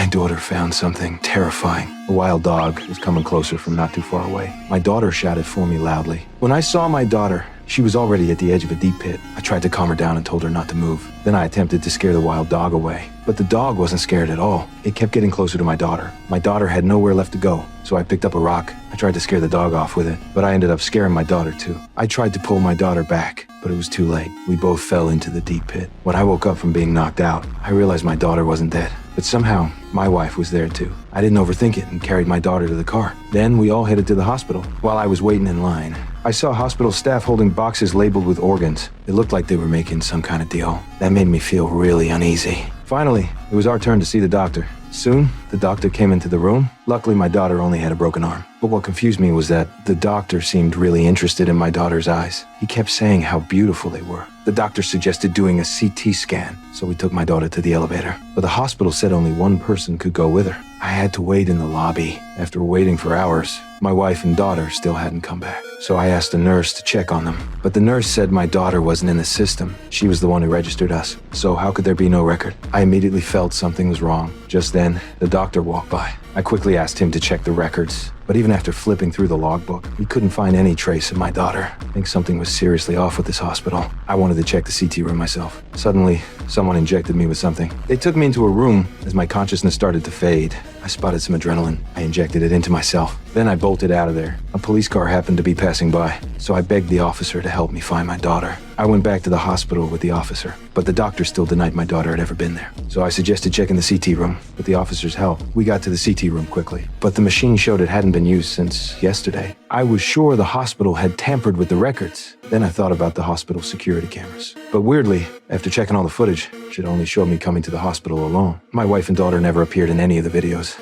My daughter found something terrifying. A wild dog was coming closer from not too far away. My daughter shouted for me loudly. When I saw my daughter, she was already at the edge of a deep pit. I tried to calm her down and told her not to move. Then I attempted to scare the wild dog away. But the dog wasn't scared at all. It kept getting closer to my daughter. My daughter had nowhere left to go, so I picked up a rock. I tried to scare the dog off with it, but I ended up scaring my daughter too. I tried to pull my daughter back, but it was too late. We both fell into the deep pit. When I woke up from being knocked out, I realized my daughter wasn't dead. But somehow, my wife was there too. I didn't overthink it and carried my daughter to the car. Then we all headed to the hospital. While I was waiting in line, I saw hospital staff holding boxes labeled with organs. It looked like they were making some kind of deal. That made me feel really uneasy. Finally, it was our turn to see the doctor. Soon, the doctor came into the room. Luckily, my daughter only had a broken arm. But what confused me was that the doctor seemed really interested in my daughter's eyes. He kept saying how beautiful they were. The doctor suggested doing a CT scan, so we took my daughter to the elevator. But the hospital said only one person could go with her. I had to wait in the lobby. After waiting for hours, my wife and daughter still hadn't come back. So I asked a nurse to check on them. But the nurse said my daughter wasn't in the system. She was the one who registered us. So how could there be no record? I immediately felt something was wrong. Just then, the doctor walked by. I quickly asked him to check the records. But even after flipping through the logbook, he couldn't find any trace of my daughter. I think something was seriously off with this hospital. I wanted to check the CT room myself. Suddenly, someone injected me with something. They took me into a room. As my consciousness started to fade, I spotted some adrenaline. I injected it into myself. Then I bolted out of there. A police car happened to be passing by, so I begged the officer to help me find my daughter. I went back to the hospital with the officer, but the doctor still denied my daughter had ever been there. So I suggested checking the CT room. With the officer's help, we got to the CT room quickly, but the machine showed it hadn't been used since yesterday. I was sure the hospital had tampered with the records. Then I thought about the hospital security cameras. But weirdly, after checking all the footage, it only showed me coming to the hospital alone. My wife and daughter never appeared in any of the videos.